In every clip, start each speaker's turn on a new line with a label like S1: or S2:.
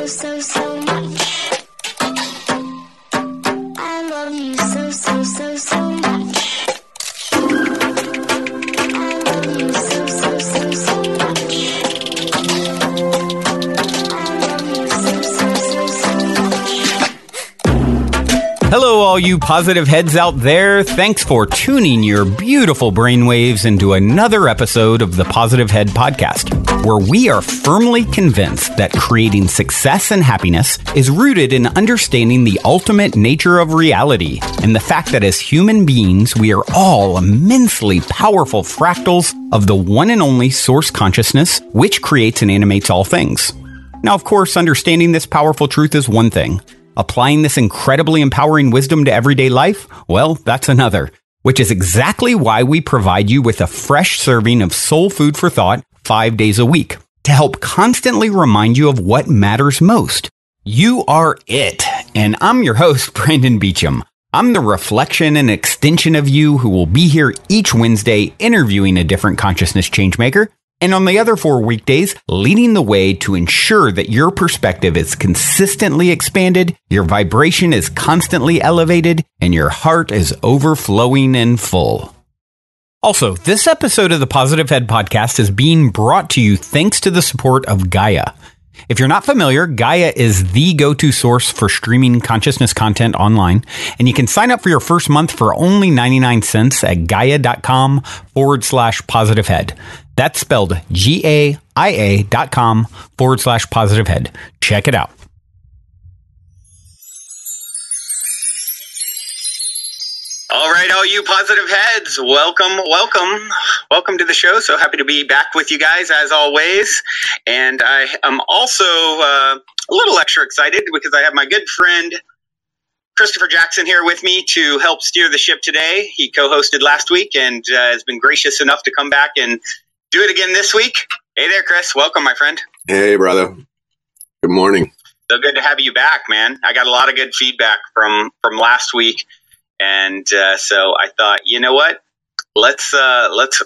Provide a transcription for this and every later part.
S1: so much. I love you so much. I love you so much. I love you so much.
S2: Hello, all you positive heads out there. Thanks for tuning your beautiful brainwaves into another episode of the Positive Head Podcast, where we are firmly convinced that creating success and happiness is rooted in understanding the ultimate nature of reality and the fact that as human beings, we are all immensely powerful fractals of the one and only source consciousness, which creates and animates all things. Now, of course, understanding this powerful truth is one thing. Applying this incredibly empowering wisdom to everyday life, well, that's another, which is exactly why we provide you with a fresh serving of soul food for thought 5 days a week to help constantly remind you of what matters most. You are it. And I'm your host, Brandon Beecham. I'm the reflection and extension of you who will be here each Wednesday interviewing a different consciousness changemaker, and on the other 4 weekdays, leading the way to ensure that your perspective is consistently expanded, your vibration is constantly elevated, and your heart is overflowing and full. Also, this episode of the Positive Head Podcast is being brought to you thanks to the support of Gaia. If you're not familiar, Gaia is the go-to source for streaming consciousness content online, and you can sign up for your first month for only 99 cents at gaia.com/positivehead. That's spelled GAIA.com/positivehead. Check it out. All right, all you positive heads, welcome to the show. So happy to be back with you guys as always. And I am also a little extra excited because I have my good friend Christopher Jackson here with me to help steer the ship today. He co-hosted last week and has been gracious enough to come back and do it again this week. Hey there, Chris. Welcome, my friend.
S3: Hey, brother. Good morning.
S2: So good to have you back, man. I got a lot of good feedback from last week. And so I thought, you know what? Let's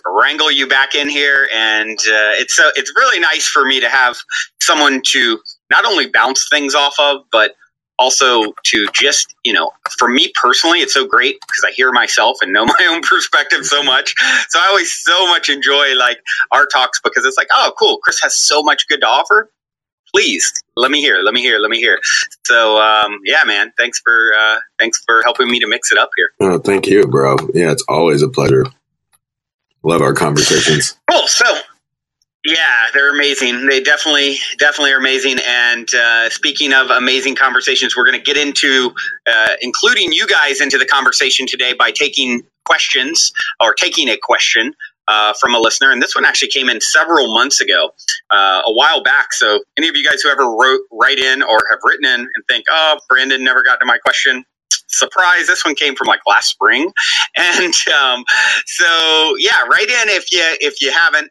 S2: wrangle you back in here, and it's really nice for me to have someone to not only bounce things off of, but also to just, for me personally, it's so great because I hear myself and know my own perspective so much. So I always so much enjoy like our talks because it's like, oh, cool, Chris has so much good to offer. Please let me hear. So, yeah, man, thanks for helping me to mix it up here.
S3: Oh, thank you, bro. Yeah, it's always a pleasure. Love our conversations.
S2: Cool. So, yeah, they're amazing. They definitely are amazing. And speaking of amazing conversations, we're going to get into including you guys into the conversation today by taking questions or taking a question from a listener. And this one actually came in several months ago, a while back. So any of you guys who ever write in or have written in and think, oh, Brandon never got to my question, surprise, this one came from like last spring. And so, yeah, write in if you haven't.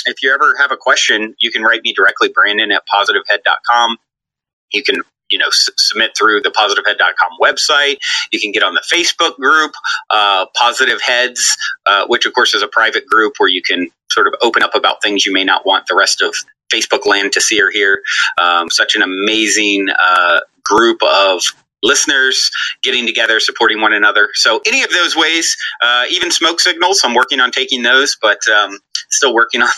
S2: If you ever have a question, you can write me directly, Brandon@positivehead.com. You can submit through the positivehead.com website. You can get on the Facebook group, Positive Heads, which of course is a private group where you can sort of open up about things you may not want the rest of Facebook land to see or hear. Such an amazing group of listeners getting together, supporting one another. So any of those ways, even smoke signals, I'm working on taking those, but still working on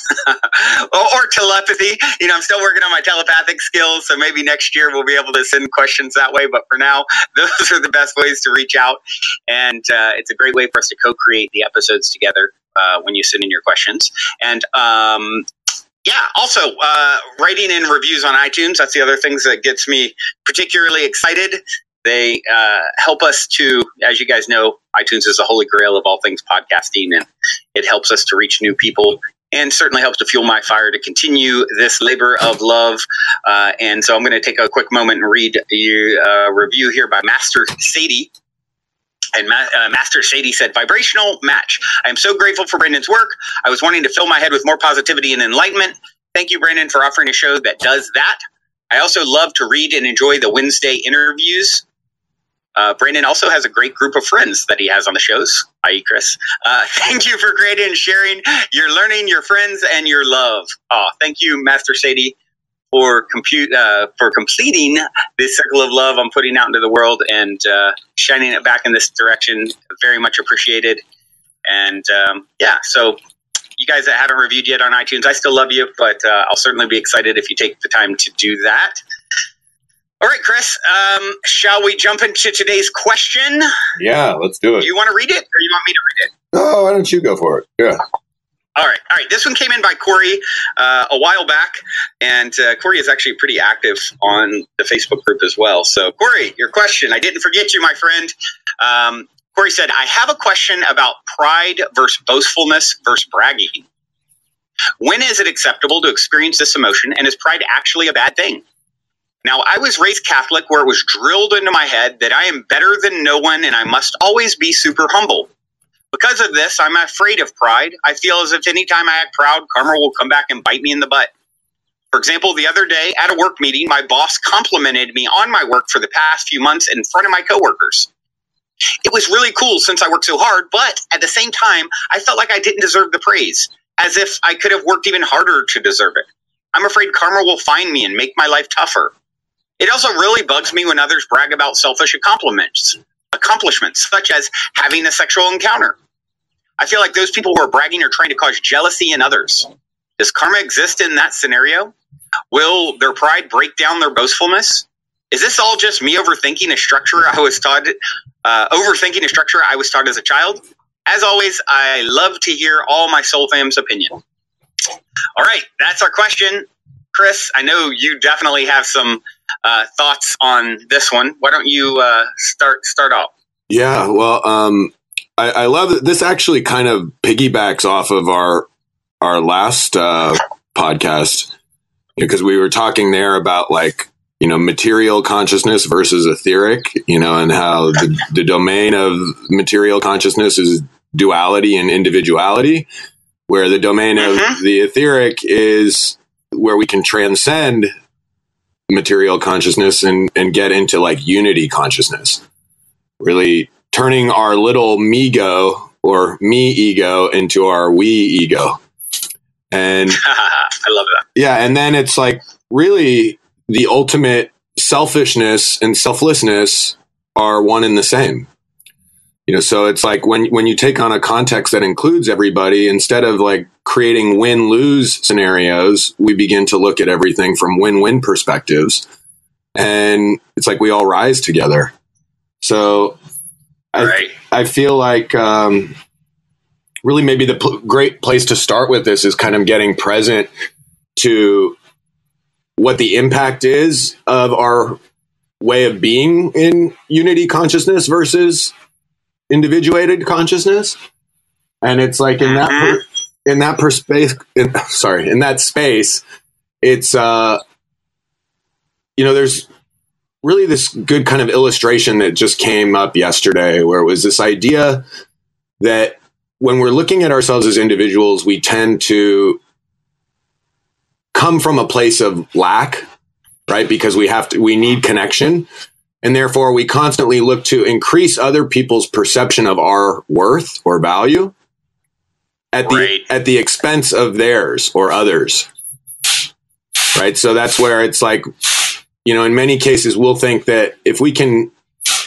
S2: or telepathy. I'm still working on my telepathic skills. So maybe next year we'll be able to send questions that way. But for now, those are the best ways to reach out. And it's a great way for us to co-create the episodes together when you send in your questions. And yeah, also writing in reviews on iTunes. That's the other things that gets me particularly excited. They help us to, as you guys know, iTunes is the holy grail of all things podcasting, and it helps us to reach new people and certainly helps to fuel my fire to continue this labor of love. And so I'm going to take a quick moment and read a review here by Master Sadie. And Master Sadie said, vibrational match. I am so grateful for Brandon's work. I was wanting to fill my head with more positivity and enlightenment. Thank you, Brandon, for offering a show that does that. I also love to read and enjoy the Wednesday interviews. Brandon also has a great group of friends that he has on the shows, i.e. Chris. Thank you for creating and sharing your learning, your friends, and your love. Oh, thank you, Master Sadie. for completing this circle of love I'm putting out into the world and shining it back in this direction. Very much appreciated. And so you guys that haven't reviewed yet on iTunes, I still love you, but I'll certainly be excited if you take the time to do that. All right, Chris, shall we jump into today's question?
S3: Yeah, let's do it.
S2: Do you want to read it or you want me to read it?
S3: Oh, why don't you go for it? Yeah.
S2: All right. This one came in by Corey a while back, and Corey is actually pretty active on the Facebook group as well. So, Corey, your question. I didn't forget you, my friend. Corey said, I have a question about pride versus boastfulness versus bragging. When is it acceptable to experience this emotion, and is pride actually a bad thing? Now, I was raised Catholic where it was drilled into my head that I am better than no one and I must always be super humble. Because of this, I'm afraid of pride. I feel as if anytime I act proud, karma will come back and bite me in the butt. For example, the other day at a work meeting, my boss complimented me on my work for the past few months in front of my coworkers. It was really cool since I worked so hard, but at the same time, I felt like I didn't deserve the praise, as if I could have worked even harder to deserve it. I'm afraid karma will find me and make my life tougher. It also really bugs me when others brag about selfish accomplishments such as having a sexual encounter. I feel like those people who are bragging are trying to cause jealousy in others. Does karma exist in that scenario? Will their pride break down their boastfulness? Is this all just me overthinking a structure I was taught as a child? As always, I love to hear all my soul fam's opinion. All right, that's our question. Chris, I know you definitely have some thoughts on this one. Why don't you start off?
S3: Yeah, well, I love that this actually kind of piggybacks off of our last podcast, because we were talking there about material consciousness versus etheric, and how the domain of material consciousness is duality and individuality, where the domain of the etheric is where we can transcend material consciousness and get into unity consciousness, really turning our little me-go or me ego into our we ego. And
S2: I love that.
S3: Yeah. And then it's really the ultimate selfishness and selflessness are one and the same. So it's when you take on a context that includes everybody, instead of creating win-lose scenarios, we begin to look at everything from win-win perspectives. And it's we all rise together. So I feel really maybe the great place to start with this is kind of getting present to what the impact is of our way of being in unity consciousness versus individuated consciousness. And it's in that space, it's there's really this good kind of illustration that just came up yesterday, where it was this idea that when we're looking at ourselves as individuals, we tend to come from a place of lack, right? Because we need connection. And therefore we constantly look to increase other people's perception of our worth or value at the expense of theirs or others. Right. So that's where it's in many cases, we'll think that if we can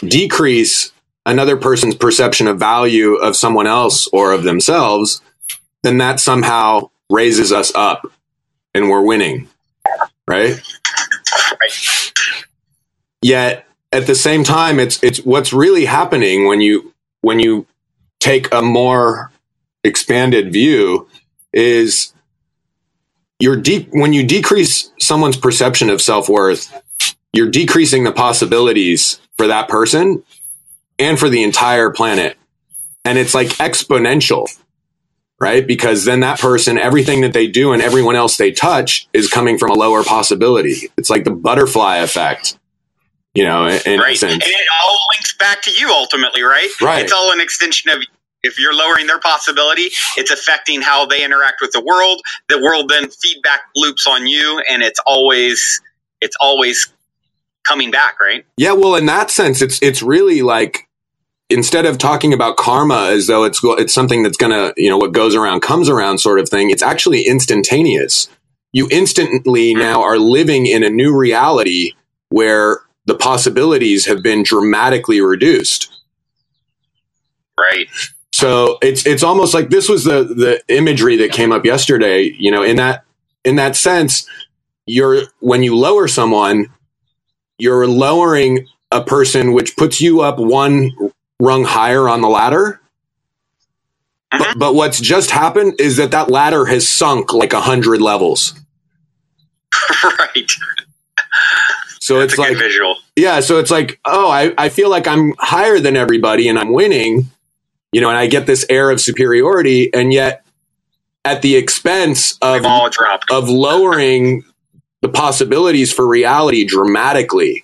S3: decrease another person's perception of value of someone else or of themselves, then that somehow raises us up and we're winning. Right. Yet at the same time, it's what's really happening when you take a more expanded view is when you decrease someone's perception of self-worth, you're decreasing the possibilities for that person and for the entire planet. And it's exponential, right? Because then that person, everything that they do and everyone else they touch is coming from a lower possibility. It's like the butterfly effect, in
S2: right.
S3: a sense.
S2: And it all links back to you ultimately, right?
S3: Right.
S2: It's all an extension of, if you're lowering their possibility, it's affecting how they interact with the world. The world then feedback loops on you, and it's always coming back, right?
S3: Yeah, well, in that sense, it's really instead of talking about karma as though it's something that's gonna, what goes around comes around sort of thing, it's actually instantaneous. you instantly now are living in a new reality where the possibilities have been dramatically reduced.
S2: Right.
S3: So it's almost like this was the imagery that came up yesterday, in that sense, when you lower someone, you're lowering a person, which puts you up one rung higher on the ladder. But what's just happened is that ladder has sunk like 100 levels.
S2: Right.
S3: So
S2: That's
S3: it's
S2: a
S3: like,
S2: good visual.
S3: yeah. So it's like, oh, I feel like I'm higher than everybody and I'm winning, and I get this air of superiority, and yet at the expense of lowering the possibilities for reality dramatically.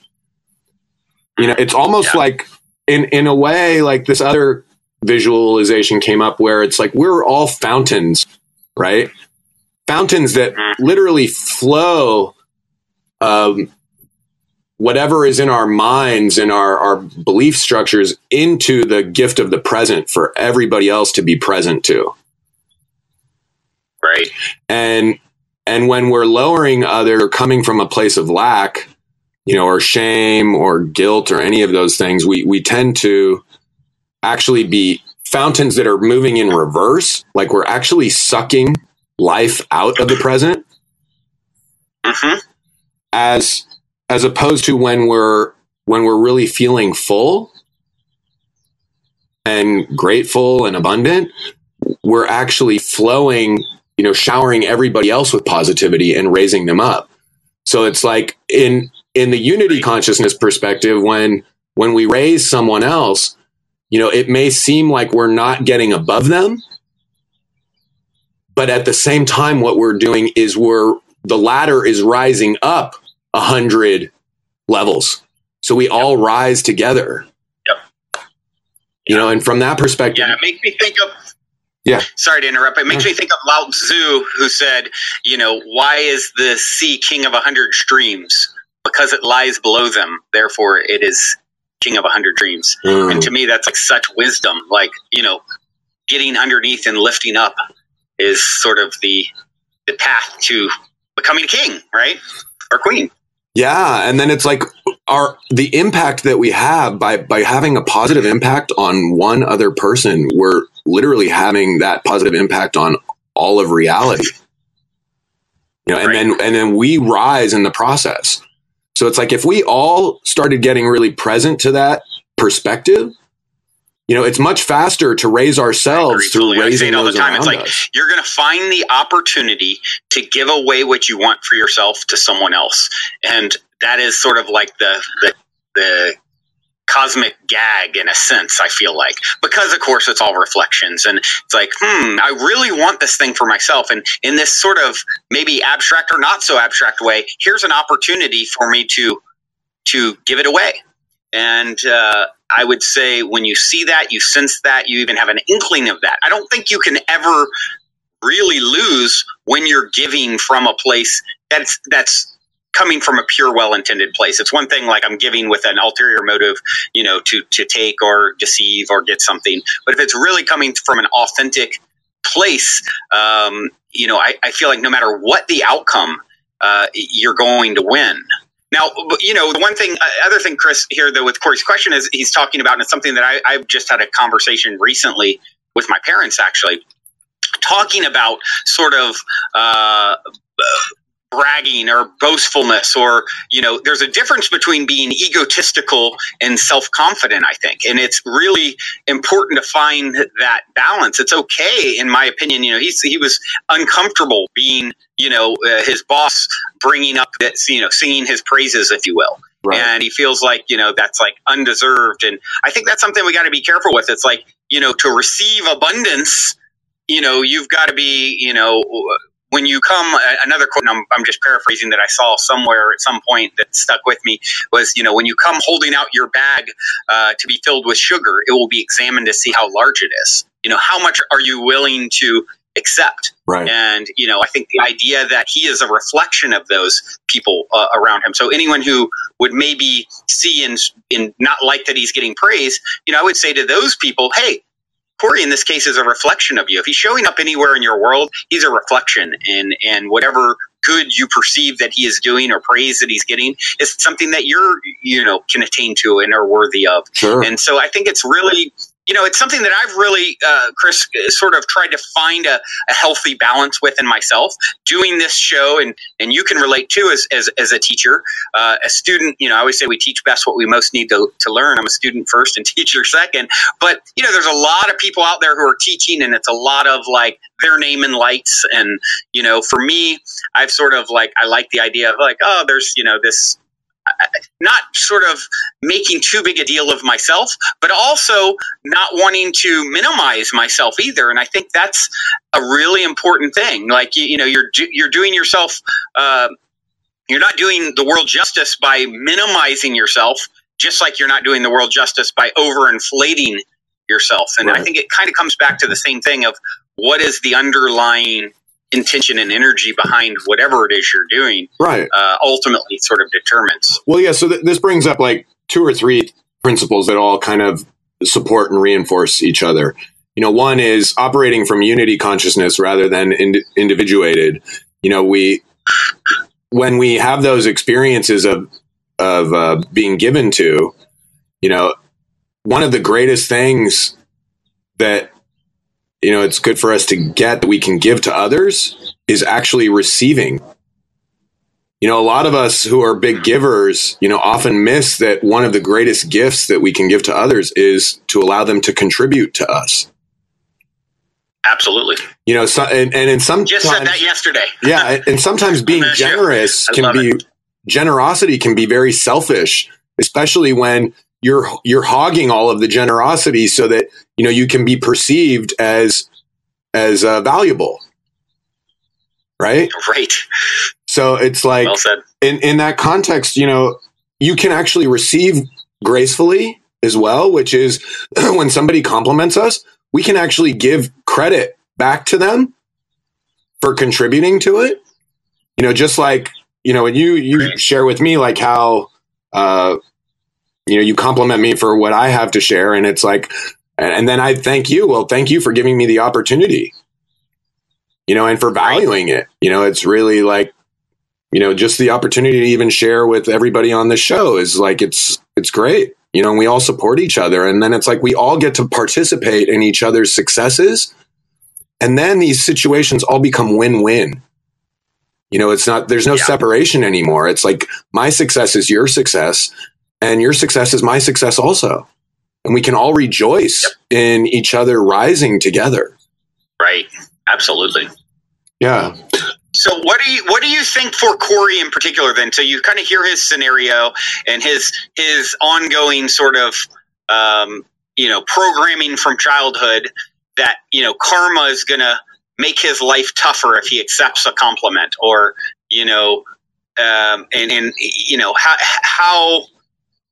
S3: It's almost like in a way, like this other visualization came up where it's like we're all fountains, right? Fountains that literally flow whatever is in our minds and our belief structures into the gift of the present for everybody else to be present to.
S2: Right.
S3: And when we're lowering other, coming from a place of lack, or shame or guilt or any of those things, we tend to actually be fountains that are moving in reverse. Like we're actually sucking life out of the present. As opposed to when we're really feeling full and grateful and abundant, we're actually flowing, showering everybody else with positivity and raising them up. So it's like in the unity consciousness perspective, when we raise someone else, it may seem like we're not getting above them, but at the same time, what we're doing is the ladder is rising up 100 levels. So we all rise together.
S2: Yep.
S3: And from that perspective,
S2: it makes me think of.
S3: Yeah.
S2: Sorry to interrupt. It makes me think of Lao Tzu, who said, why is the sea king of 100 streams? Because it lies below them. Therefore, it is king of 100 streams. And to me, that's like such wisdom. Like, getting underneath and lifting up is sort of the path to becoming king, right? Or queen.
S3: Yeah. And then it's like the impact that we have by having a positive impact on one other person, we're literally having that positive impact on all of reality. And then we rise in the process. So it's like if we all started getting really present to that perspective, it's much faster to raise ourselves through raising those around us. It's like
S2: you're going to find the opportunity to give away what you want for yourself to someone else, and that is sort of like the cosmic gag in a sense. I feel like, because of course it's all reflections, and it's like, I really want this thing for myself, and in this sort of maybe abstract or not so abstract way, here's an opportunity for me to give it away. And I would say when you see that, you sense that, you even have an inkling of that. I don't think you can ever really lose when you're giving from a place that's coming from a pure, well-intended place. It's one thing like I'm giving with an ulterior motive, to take or deceive or get something. But if it's really coming from an authentic place, I feel like no matter what the outcome, you're going to win. Now, the other thing, Chris, here, though, with Corey's question is he's talking about, and it's something that I've just had a conversation recently with my parents, actually, talking about sort of bragging or boastfulness, or, there's a difference between being egotistical and self-confident, I think. And it's really important to find that balance. It's okay, in my opinion. He was uncomfortable being, his boss bringing up that, singing his praises, if you will. Right. And he feels like, that's like undeserved. And I think that's something we got to be careful with. It's like, to receive abundance, you've got to be, when you come, another quote, and I'm just paraphrasing that I saw somewhere at some point that stuck with me, was, when you come holding out your bag to be filled with sugar, it will be examined to see how large it is. How much are you willing to accept?
S3: Right.
S2: And, I think the idea that he is a reflection of those people around him. So anyone who would maybe see and not like that he's getting praise, I would say to those people, hey, Corey, in this case, is a reflection of you. If he's showing up anywhere in your world, he's a reflection, and whatever good you perceive that he is doing or praise that he's getting is something that you're, can attain to and are worthy of.
S3: Sure.
S2: And so I think it's really, it's something that I've really, Chris, sort of tried to find a healthy balance with in myself doing this show. And you can relate too as a teacher, a student. I always say we teach best what we most need to learn. I'm a student first and teacher second. But, there's a lot of people out there who are teaching, and it's a lot of like their name in lights. And, for me, I've sort of like, I like the idea of like, oh, there's, this, not sort of making too big a deal of myself, but also not wanting to minimize myself either. And I think that's a really important thing. Like, you're doing yourself, you're not doing the world justice by minimizing yourself, just like you're not doing the world justice by overinflating yourself. And
S3: Right.
S2: I think it kind of comes back to the same thing of what is the underlying intention and energy behind whatever it is you're doing,
S3: Right.
S2: Ultimately sort of determines.
S3: Well, yeah. So this brings up like 2 or 3 principles that all kind of support and reinforce each other. One is operating from unity consciousness rather than individuated. When we have those experiences of being given to, one of the greatest things that it's good for us to get that we can give to others is actually receiving. A lot of us who are big givers, often miss that one of the greatest gifts that we can give to others is to allow them to contribute to us.
S2: Absolutely.
S3: And in some
S2: Just said that yesterday.
S3: Yeah, and sometimes being generous generosity can be very selfish, especially when you're hogging all of the generosity so that you can be perceived as valuable, right?
S2: Right.
S3: So it's like,
S2: well said.
S3: In that context, you can actually receive gracefully as well, which is when somebody compliments us, we can actually give credit back to them for contributing to it. Just like, when you share with me like how, you compliment me for what I have to share, and it's like, and then I thank you. Well, thank you for giving me the opportunity, and for valuing it. It's really like, just the opportunity to even share with everybody on the show is like, it's great. And we all support each other. And then it's like, we all get to participate in each other's successes. And then these situations all become win-win. There's no separation anymore. It's like my success is your success and your success is my success also. And we can all rejoice in each other rising together.
S2: Right. Absolutely.
S3: Yeah.
S2: So what do you think for Corey in particular then? So you kind of hear his scenario and his ongoing sort of, programming from childhood that, karma is going to make his life tougher if he accepts a compliment or,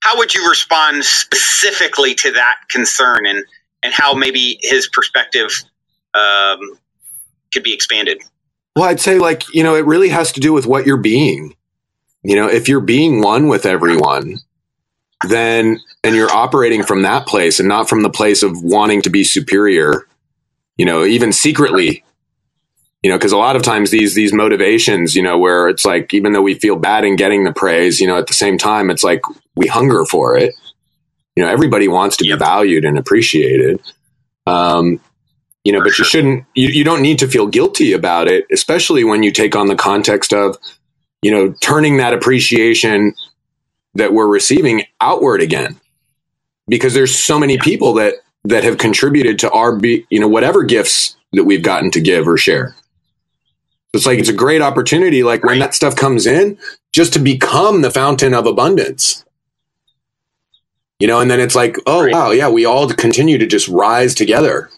S2: how would you respond specifically to that concern and how maybe his perspective, could be expanded?
S3: Well, I'd say like, it really has to do with what you're being. If you're being one with everyone, then, and you're operating from that place and not from the place of wanting to be superior, even secretly, because a lot of times these motivations, where it's like, even though we feel bad in getting the praise, at the same time, it's like we hunger for it. Everybody wants to be valued and appreciated. But you don't need to feel guilty about it, especially when you take on the context of, turning that appreciation that we're receiving outward again, because there's so many people that have contributed to our, whatever gifts that we've gotten to give or share. It's like, it's a great opportunity. Like when that stuff comes in, just to become the fountain of abundance, and then it's like, oh, wow. Yeah. We all continue to just rise together.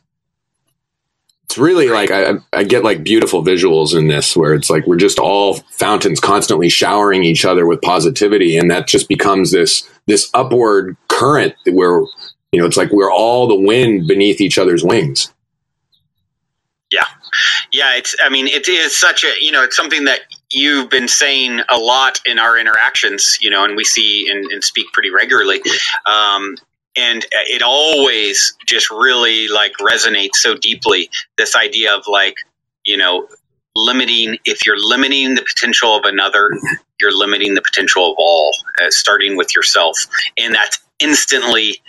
S3: It's really like, I get like beautiful visuals in this where it's like, we're just all fountains constantly showering each other with positivity. And that just becomes this upward current where, it's like we're all the wind beneath each other's wings.
S2: Yeah. Yeah. It is such a, it's something that you've been saying a lot in our interactions, and we see and speak pretty regularly. And it always just really like resonates so deeply, this idea of like, if you're limiting the potential of another, you're limiting the potential of all, starting with yourself. And that's instantly,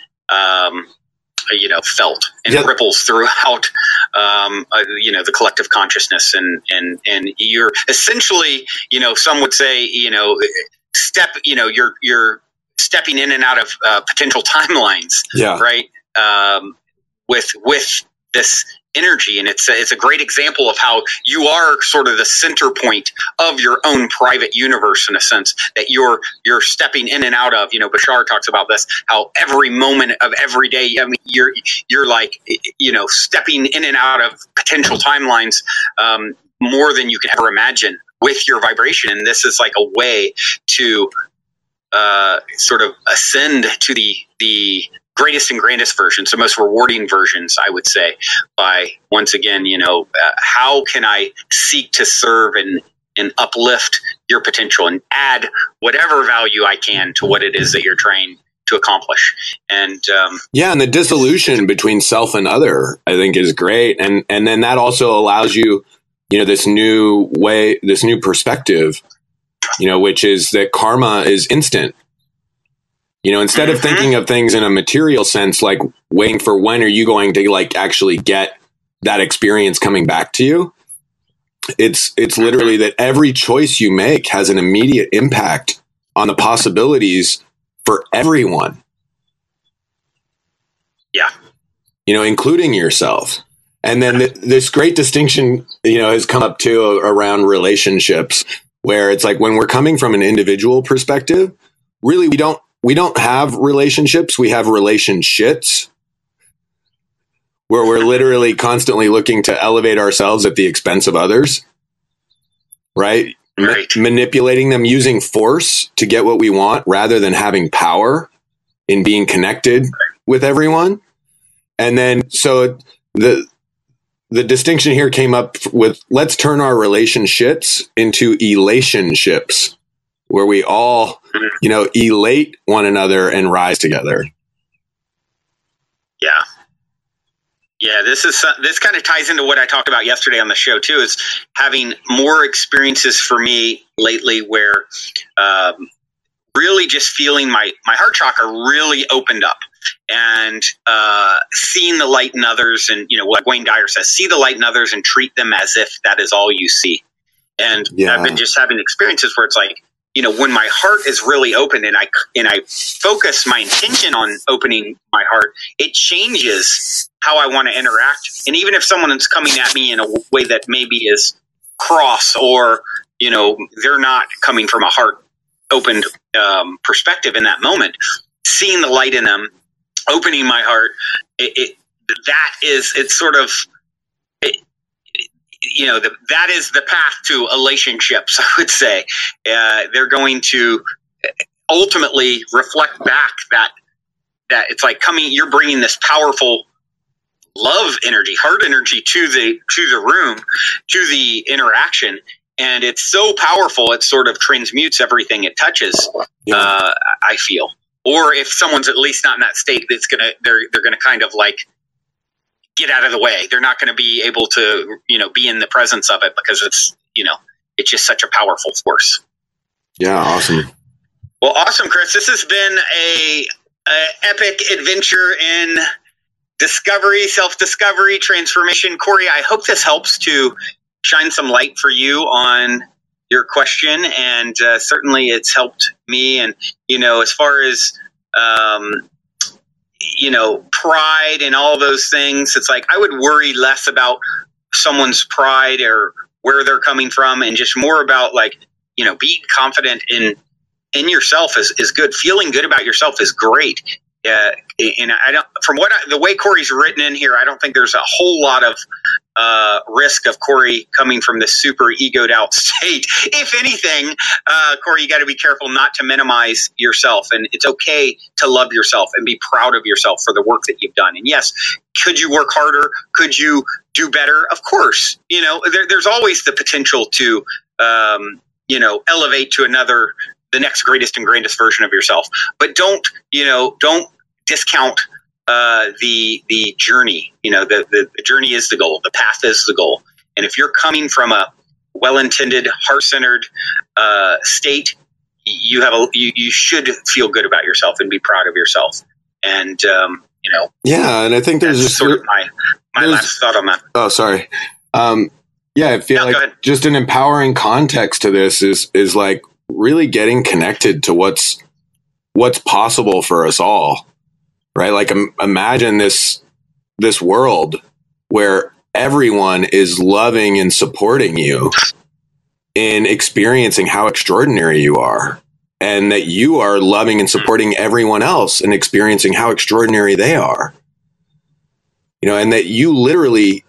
S2: felt and ripples throughout, the collective consciousness. And you're essentially, some would say, you're stepping in and out of potential timelines, right? With this energy. And it's a great example of how you are sort of the center point of your own private universe, in a sense, that you're stepping in and out of. Bashar talks about this, how every moment of every day, you're like, stepping in and out of potential timelines, more than you can ever imagine with your vibration. And this is like a way to sort of ascend to the greatest and grandest versions, the most rewarding versions, I would say, by, once again, how can I seek to serve and uplift your potential and add whatever value I can to what it is that you're trying to accomplish. And
S3: and the dissolution between self and other, I think, is great. And then that also allows you, this new perspective, which is that karma is instant. Instead of thinking of things in a material sense, like waiting for when are you going to actually get that experience coming back to you, it's literally that every choice you make has an immediate impact on the possibilities for everyone.
S2: Yeah.
S3: Including yourself. And then this great distinction, has come up too around relationships, where it's like when we're coming from an individual perspective, really we don't have relationships. We have relationships, where we're literally constantly looking to elevate ourselves at the expense of others, right? Manipulating them, using force to get what we want rather than having power in being connected with everyone. And then, so the distinction here came up with, let's turn our relationships into elationships, where we all, elate one another and rise together.
S2: Yeah. Yeah, this kind of ties into what I talked about yesterday on the show too, is having more experiences for me lately where really just feeling my heart chakra really opened up, and seeing the light in others, and what Wayne Dyer says, see the light in others and treat them as if that is all you see. And I've been just having experiences where it's like, when my heart is really open and I focus my intention on opening my heart, it changes how I want to interact. And even if someone is coming at me in a way that maybe is cross, or, they're not coming from a heart opened perspective in that moment, seeing the light in them, opening my heart, that is the path to relationships, I would say. They're going to ultimately reflect back that it's like you're bringing this powerful love energy, heart energy to the room, to the interaction. And it's so powerful, it sort of transmutes everything it touches, I feel. Or if someone's at least not in that state, they're going to kind of like get out of the way. They're not going to be able to, be in the presence of it, because it's it's just such a powerful force.
S3: Yeah. Awesome.
S2: Well, awesome, Chris. This has been a epic adventure in discovery, self-discovery, transformation. Corey, I hope this helps to shine some light for you on your question. And certainly it's helped me. And, as far as, pride and all those things, it's like I would worry less about someone's pride or where they're coming from, and just more about being confident in yourself is good. Feeling good about yourself is great. And I don't, the way Corey's written in here, I don't think there's a whole lot of risk of Corey coming from this super egoed out state. If anything, Corey, you got to be careful not to minimize yourself, and it's okay to love yourself and be proud of yourself for the work that you've done. And yes, could you work harder? Could you do better? Of course, there's always the potential to, elevate to the next greatest and grandest version of yourself. But don't discount the journey. The journey is the goal. The path is the goal. And if you're coming from a well-intended, heart-centered state, you should feel good about yourself and be proud of yourself. And
S3: yeah, and I think there's
S2: just sort of my last thought on that.
S3: Oh, sorry. Yeah, I feel like just an empowering context to this is like really getting connected to what's possible for us all, right? Like imagine this world where everyone is loving and supporting you in experiencing how extraordinary you are, and that you are loving and supporting everyone else and experiencing how extraordinary they are. And that you literally,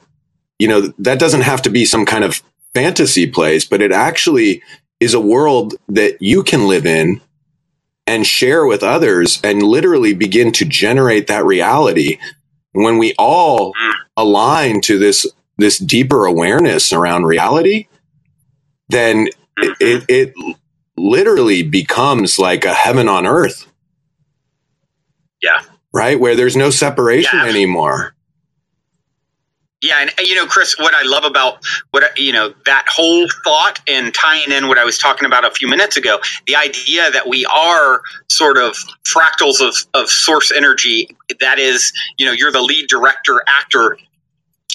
S3: that doesn't have to be some kind of fantasy place, but it actually is a world that you can live in and share with others and literally begin to generate that reality. When we all align to this deeper awareness around reality, then it literally becomes like a heaven on earth.
S2: Yeah.
S3: Right? Where there's no separation anymore.
S2: Yeah. And, Chris, what I love about that whole thought, and tying in what I was talking about a few minutes ago, the idea that we are sort of fractals of source energy. That is, you're the lead director, actor,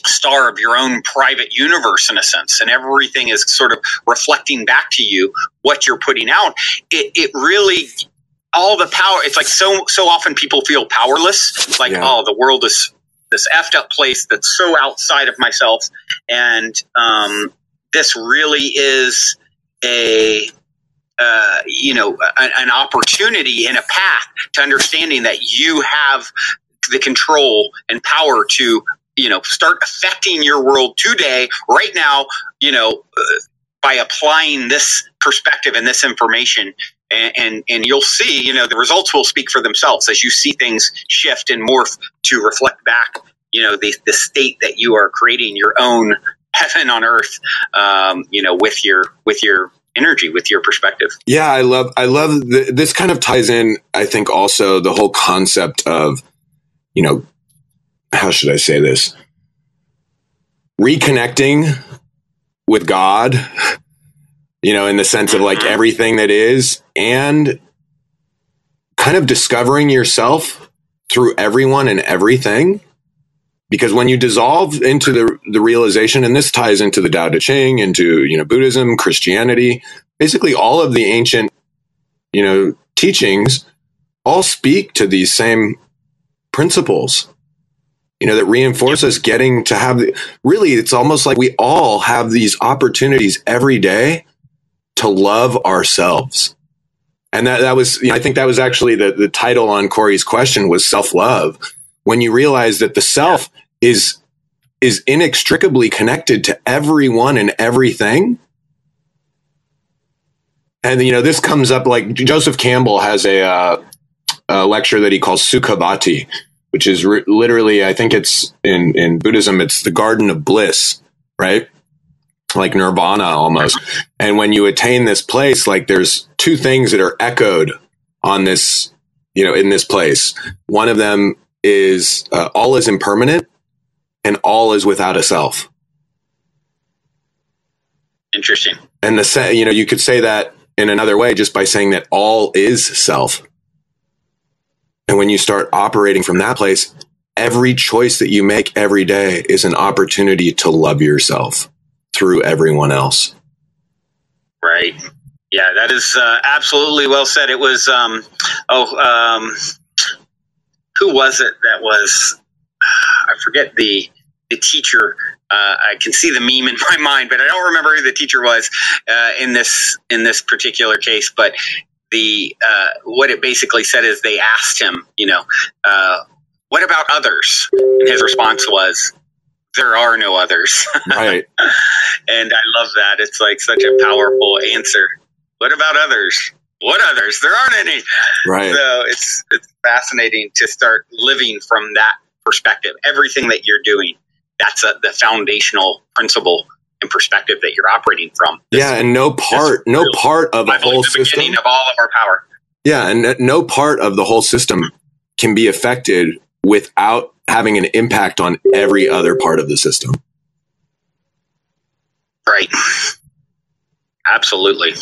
S2: star of your own private universe in a sense, and everything is sort of reflecting back to you what you're putting out. It really, all the power, it's like so often people feel powerless, like, oh, the world is this effed up place that's so outside of myself. And this really is an opportunity and a path to understanding that you have the control and power to start affecting your world today, right now, by applying this perspective and this information. And you'll see, the results will speak for themselves as you see things shift and morph to reflect back, the state that you are creating your own heaven on earth, with your energy, with your perspective.
S3: Yeah, I love this kind of ties in, I think, also the whole concept of, how should I say this? Reconnecting with God, in the sense of like everything that is, and kind of discovering yourself through everyone and everything. Because when you dissolve into the realization, and this ties into the Tao Te Ching, into, Buddhism, Christianity, basically all of the ancient, teachings all speak to these same principles. That reinforce us getting to have really, it's almost like we all have these opportunities every day to love ourselves. And that was, I think that was actually the title on Corey's question was self-love. When you realize that the self is inextricably connected to everyone and everything. And, this comes up, like Joseph Campbell has a lecture that he calls Sukhavati, which is literally, I think it's in Buddhism, it's the garden of bliss, right? Like nirvana almost. And when you attain this place, like there's two things that are echoed on this, in this place. One of them is all is impermanent and all is without a self.
S2: Interesting.
S3: And you could say that in another way just by saying that all is self. And when you start operating from that place, every choice that you make every day is an opportunity to love yourself through everyone else.
S2: Right. Yeah, that is absolutely well said. It was, who was it that was, I forget the teacher. I can see the meme in my mind, but I don't remember who the teacher was in this particular case. But what it basically said is they asked him, what about others? And his response was, there are no others.
S3: Right.
S2: And I love that. It's like such a powerful answer. What about others? What others? There aren't any.
S3: Right.
S2: So it's fascinating to start living from that perspective. Everything that you're doing, that's the foundational principle and perspective that you're operating from.
S3: And no part of the whole system.
S2: Beginning of all of our power.
S3: Yeah, and no part of the whole system can be affected without having an impact on every other part of the system.
S2: Right. Absolutely.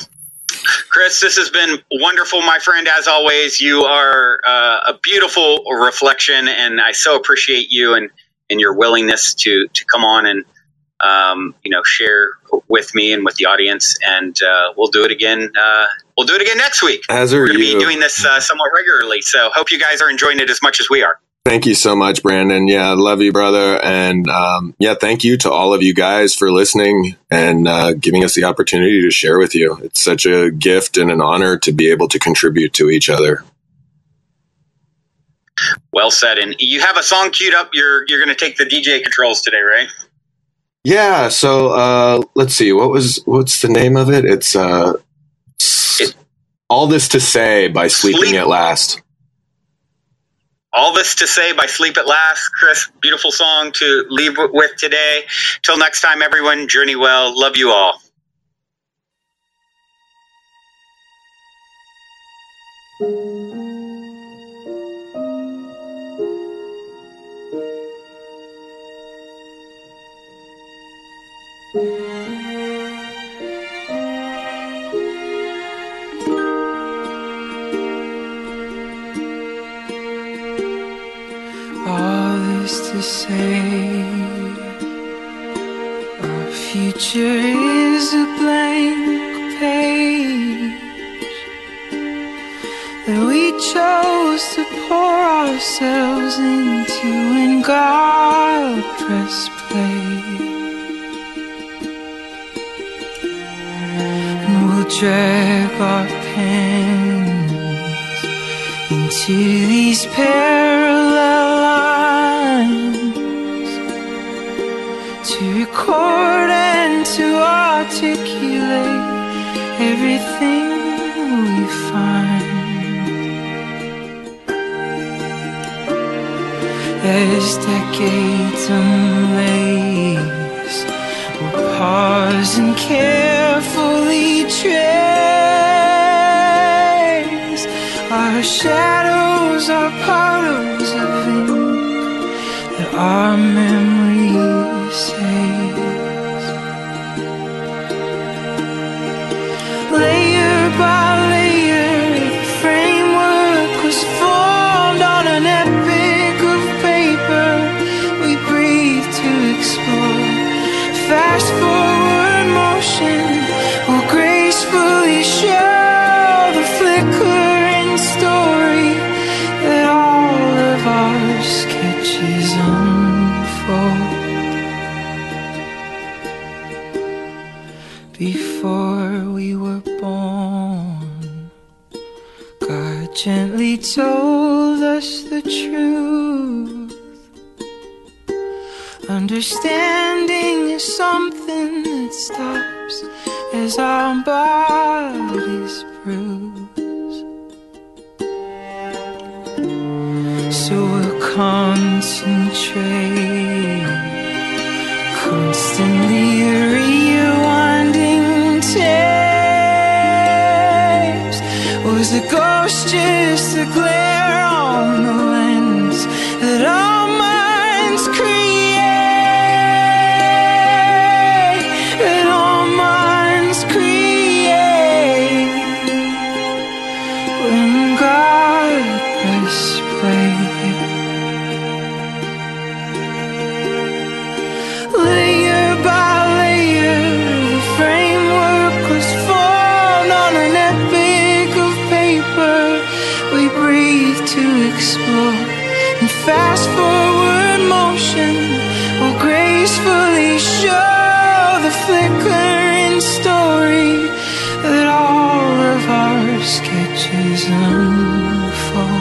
S2: Chris, this has been wonderful, my friend. As always, you are a beautiful reflection, and I so appreciate you and your willingness to come on and share with me and with the audience. And we'll do it again. We'll do it again next week.
S3: As are
S2: We're going to
S3: you.
S2: be doing this somewhat regularly, so hope you guys are enjoying it as much as we are.
S3: Thank you so much, Brandon. Yeah, I love you, brother. And thank you to all of you guys for listening and giving us the opportunity to share with you. It's such a gift and an honor to be able to contribute to each other.
S2: Well said. And you have a song queued up. You're going to take the DJ controls today, right?
S3: Yeah. So let's see. What's the name of it? It's All This to Say by Sleeping at Last.
S2: All This to Say by Sleep at Last. Chris, beautiful song to leave with today. Till next time, everyone, journey well. Love you all.
S4: All this to say, our future is a blank page that we chose to pour ourselves into when God pressed play. And we'll drag our pens into these parallel lines to record and to articulate everything we find. As decades unlace, we'll pause and carefully trace our shadows, our puddles of ink that our memory saves. Layer by layer, the framework was formed on an epic of paper we breathe to explore. Fast forward motion will gracefully show the flickering story that all of our sketches unfold. Before we were born, God gently told us the truth. Understanding is something that stops as our bodies bruise. So we'll concentrate, constantly rewinding tapes. Was the ghost just a glare on the lens that our minds create? That our minds create when God pressed play. Layer by layer, the framework was formed on an epic of paper we breathe to explore. And fast forward motion will gracefully show the flickering story that all of our sketches unfold.